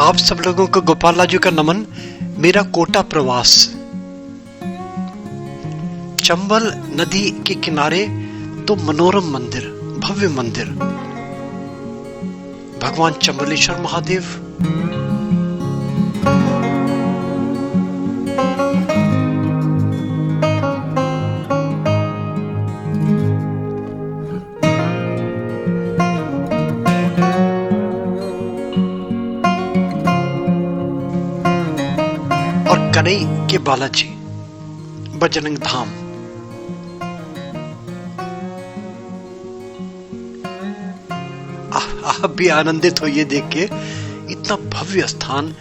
आप सब लोगों को गोपाल राजू का नमन। मेरा कोटा प्रवास। चंबल नदी के किनारे तो मनोरम मंदिर, भव्य मंदिर, भगवान चंबलेश्वर महादेव। और कनई के बालाजी, बजरंग धाम। आप भी आनंदित हो ये देख के, इतना भव्य स्थान।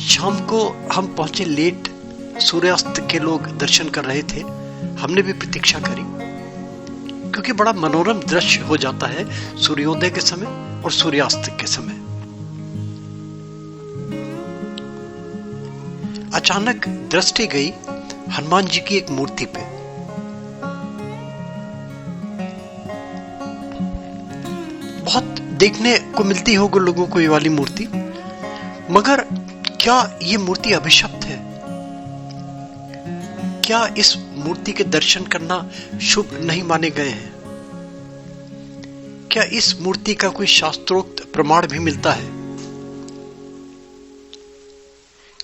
शाम को हम पहुंचे लेट, सूर्यास्त के लोग दर्शन कर रहे थे। हमने भी प्रतीक्षा करी क्योंकि बड़ा मनोरम दृश्य हो जाता है सूर्योदय के समय और सूर्यास्त के समय। अचानक दृष्टि गई हनुमान जी की एक मूर्ति पे। बहुत देखने को मिलती होगी लोगों को ये वाली मूर्ति, मगर क्या ये मूर्ति अभिशप्त है? क्या इस मूर्ति के दर्शन करना शुभ नहीं माने गए हैं? क्या इस मूर्ति का कोई शास्त्रोक्त प्रमाण भी मिलता है?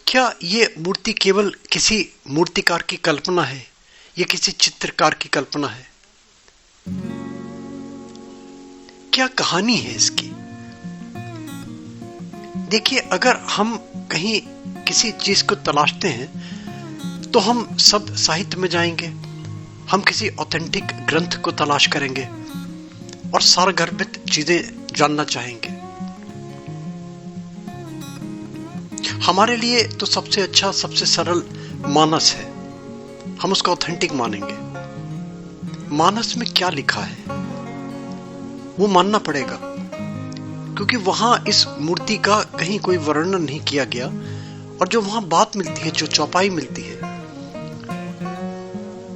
क्या ये मूर्ति केवल किसी मूर्तिकार की कल्पना है या किसी चित्रकार की कल्पना है? क्या कहानी है इसकी? देखिए, अगर हम कहीं किसी चीज को तलाशते हैं तो हम सब साहित्य में जाएंगे, हम किसी ऑथेंटिक ग्रंथ को तलाश करेंगे और सारगर्भित चीजें जानना चाहेंगे। हमारे लिए तो सबसे अच्छा, सबसे सरल मानस है, हम उसको ऑथेंटिक मानेंगे। मानस में क्या लिखा है वो मानना पड़ेगा, क्योंकि वहां इस मूर्ति का कहीं कोई वर्णन नहीं किया गया। और जो वहां बात मिलती है, जो चौपाई मिलती है,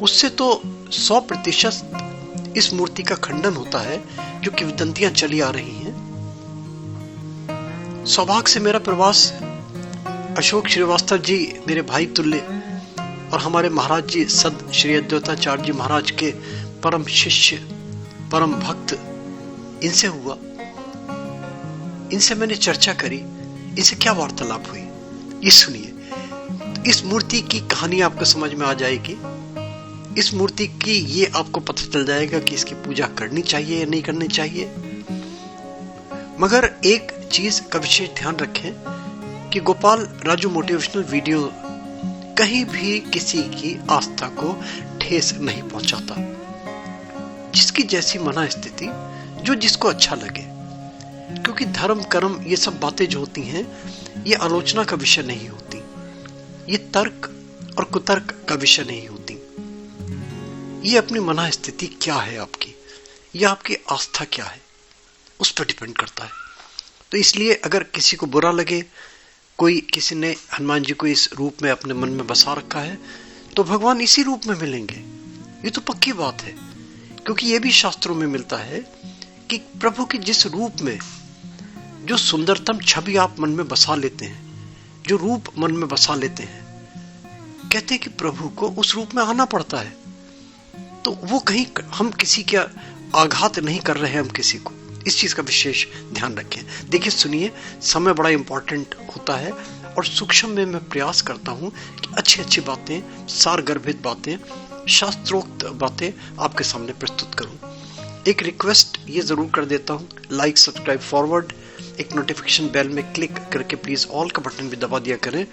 उससे तो 100% इस मूर्ति का खंडन होता है जो किंवदंतियां चली आ रही हैं। सौभाग्य से मेरा प्रवास अशोक श्रीवास्तव जी, मेरे भाई तुल्य, और हमारे महाराज जी सद श्री अद्वैताचार्य जी महाराज के परम शिष्य, परम भक्त, इनसे हुआ। इनसे मैंने चर्चा करी। इनसे क्या वार्तालाप हुई ये सुनिए। इस मूर्ति की कहानी आपको समझ में आ जाएगी। इस मूर्ति की ये आपको पता चल जाएगा कि इसकी पूजा करनी चाहिए या नहीं करनी चाहिए। मगर एक चीज का विशेष ध्यान रखें कि गोपाल राजू मोटिवेशनल वीडियो कहीं भी किसी की आस्था को ठेस नहीं पहुंचाता। जिसकी जैसी मना स्थिति, जो जिसको अच्छा लगे, क्योंकि धर्म कर्म ये सब बातें जो होती हैं ये आलोचना का विषय नहीं होती, ये तर्क और कुतर्क का विषय नहीं होती। ये अपनी मना स्थिति क्या है आपकी, या आपकी आस्था क्या है, उस पर डिपेंड करता है। तो इसलिए अगर किसी को बुरा लगे, किसी ने हनुमान जी को इस रूप में अपने मन में बसा रखा है, तो भगवान इसी रूप में मिलेंगे, ये तो पक्की बात है। क्योंकि ये भी शास्त्रों में मिलता है कि प्रभु की जिस रूप में, जो सुंदरतम छवि आप मन में बसा लेते हैं, जो रूप मन में बसा लेते हैं, कहते हैं कि प्रभु को उस रूप में आना पड़ता है। तो वो कहीं हम किसी का आघात नहीं कर रहे हैं, हम किसी को, इस चीज का विशेष ध्यान रखें। देखिए, सुनिए, समय बड़ा इंपॉर्टेंट होता है और सूक्ष्म में मैं प्रयास करता हूं कि अच्छी अच्छी बातें, सारगर्भित बातें, शास्त्रोक्त बातें आपके सामने प्रस्तुत करूं। एक रिक्वेस्ट ये जरूर कर देता हूं, लाइक, सब्सक्राइब, फॉरवर्ड, एक नोटिफिकेशन बेल में क्लिक करके प्लीज ऑल का बटन भी दबा दिया करें।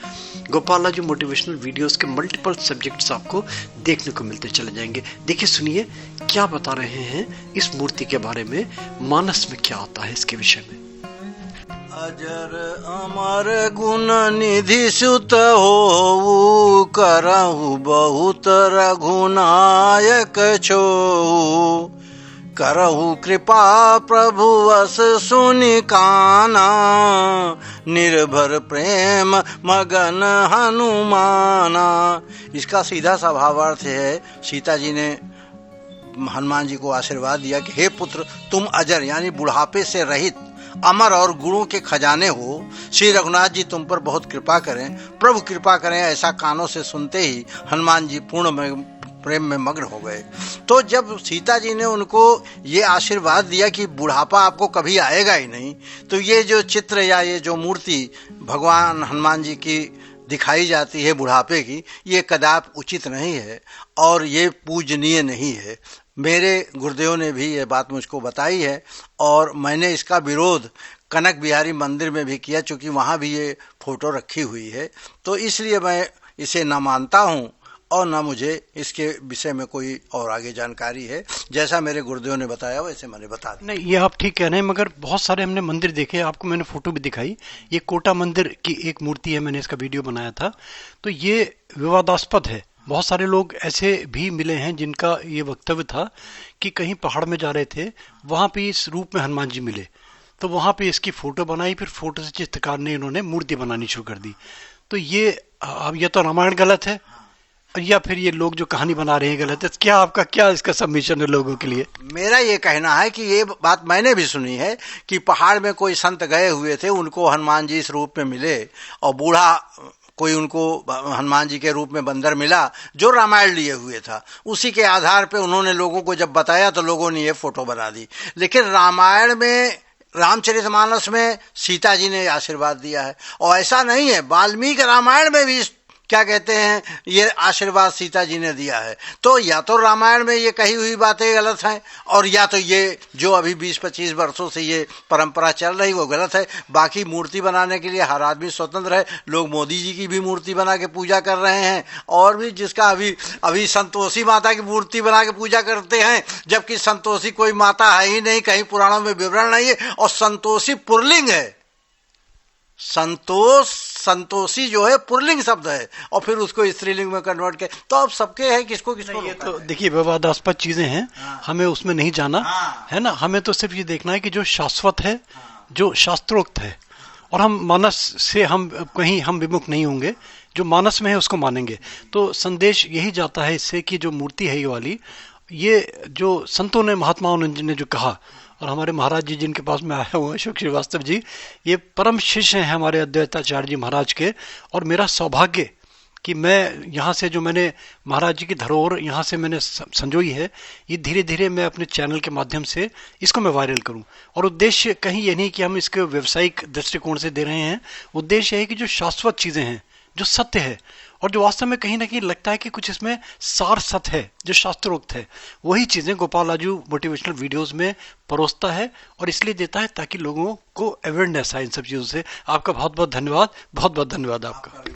गोपाल राजू मोटिवेशनल वीडियोस के मल्टीपल सब्जेक्ट्स आपको देखने को मिलते चले जाएंगे। देखिए, सुनिए क्या बता रहे हैं इस मूर्ति के बारे में, मानस में क्या आता है इसके विषय में। अजर अमर गुण निधि सुत हो, करहु बहुत रघुनायक छो, करहु कृपा प्रभु वस सुनि काना, निर्भर प्रेम मगन हनुमाना। इसका सीधा सा भावार्थ है, सीता जी ने हनुमान जी को आशीर्वाद दिया कि हे पुत्र, तुम अजर यानी बुढ़ापे से रहित अमर और गुणों के खजाने हो। श्री रघुनाथ जी तुम पर बहुत कृपा करें, प्रभु कृपा करें। ऐसा कानों से सुनते ही हनुमान जी पूर्ण प्रेम में मग्न हो गए। तो जब सीता जी ने उनको ये आशीर्वाद दिया कि बुढ़ापा आपको कभी आएगा ही नहीं, तो ये जो चित्र या ये जो मूर्ति भगवान हनुमान जी की दिखाई जाती है बुढ़ापे की, ये कदापि उचित नहीं है और ये पूजनीय नहीं है। मेरे गुरुदेव ने भी ये बात मुझको बताई है और मैंने इसका विरोध कनक बिहारी मंदिर में भी किया, चूँकि वहाँ भी ये फोटो रखी हुई है। तो इसलिए मैं इसे न मानता हूँ और ना मुझे इसके विषय में कोई और आगे जानकारी है। जैसा मेरे गुरुदेव ने बताया वैसे मैंने बता दिया। नहीं, ये आप ठीक कह रहे हैं, मगर बहुत सारे हमने मंदिर देखे, आपको मैंने फोटो भी दिखाई। ये कोटा मंदिर की एक मूर्ति है, मैंने इसका वीडियो बनाया था। तो ये विवादास्पद है। बहुत सारे लोग ऐसे भी मिले हैं जिनका ये वक्तव्य था कि कहीं पहाड़ में जा रहे थे, वहां पे इस रूप में हनुमान जी मिले, तो वहां पे इसकी फोटो बनाई, फिर फोटो से चित्रकार ने इन्होंने मूर्ति बनानी शुरू कर दी। तो ये अब ये तो रामायण गलत है या फिर ये लोग जो कहानी बना रहे हैं गलत है। क्या आपका क्या इसका सबमिशन है लोगों के लिए? मेरा ये कहना है कि ये बात मैंने भी सुनी है कि पहाड़ में कोई संत गए हुए थे, उनको हनुमान जी इस रूप में मिले और बूढ़ा कोई उनको हनुमान जी के रूप में बंदर मिला जो रामायण लिए हुए था। उसी के आधार पे उन्होंने लोगों को जब बताया तो लोगों ने ये फोटो बना दी। लेकिन रामायण में, रामचरितमानस में सीता जी ने आशीर्वाद दिया है और ऐसा नहीं है, वाल्मीकि रामायण में भी क्या कहते हैं ये आशीर्वाद सीता जी ने दिया है। तो या तो रामायण में ये कही हुई बातें गलत हैं और या तो ये जो अभी 20-25 वर्षों से ये परंपरा चल रही वो गलत है। बाकी मूर्ति बनाने के लिए हर आदमी स्वतंत्र है। लोग मोदी जी की भी मूर्ति बना के पूजा कर रहे हैं और भी जिसका अभी संतोषी माता की मूर्ति बना के पूजा करते हैं, जबकि संतोषी कोई माता है ही नहीं, कहीं पुराणों में विवरण नहीं है और संतोषी पुल्लिंग है। संतोषी जो है पुल्लिंग शब्द है और फिर उसको स्त्रीलिंग में कन्वर्ट किया। तो अब सबके है, किसको ये तो देखिए विवादास्पद चीजें हैं। हमें उसमें नहीं जाना है ना। हमें तो सिर्फ ये देखना है कि जो शाश्वत है, जो शास्त्रोक्त है, और हम मानस से हम कहीं हम विमुख नहीं होंगे, जो मानस में है उसको मानेंगे। तो संदेश यही जाता है इससे कि जो मूर्ति है ये वाली, ये जो संतों ने, महात्माओं ने जो कहा, और हमारे महाराज जी जिनके पास में आए हुए हैं अशोक श्रीवास्तव जी, ये परम शिष्य हैं हमारे अद्वैताचार्य जी महाराज के। और मेरा सौभाग्य कि मैं यहाँ से जो मैंने महाराज जी की धरोहर यहाँ से मैंने संजोई है, ये धीरे धीरे मैं अपने चैनल के माध्यम से इसको मैं वायरल करूं। और उद्देश्य कहीं ये नहीं कि हम इसके व्यावसायिक दृष्टिकोण से दे रहे हैं। उद्देश्य है कि जो शाश्वत चीज़ें हैं, जो सत्य है और जो वास्तव में कहीं ना कहीं लगता है कि कुछ इसमें सार सत्य है, जो शास्त्रोक्त है, वही चीज़ें गोपाल राजू मोटिवेशनल वीडियोस में परोसता है और इसलिए देता है ताकि लोगों को अवेयरनेस आए इन सब चीज़ों से। आपका बहुत बहुत धन्यवाद, बहुत बहुत धन्यवाद आपका।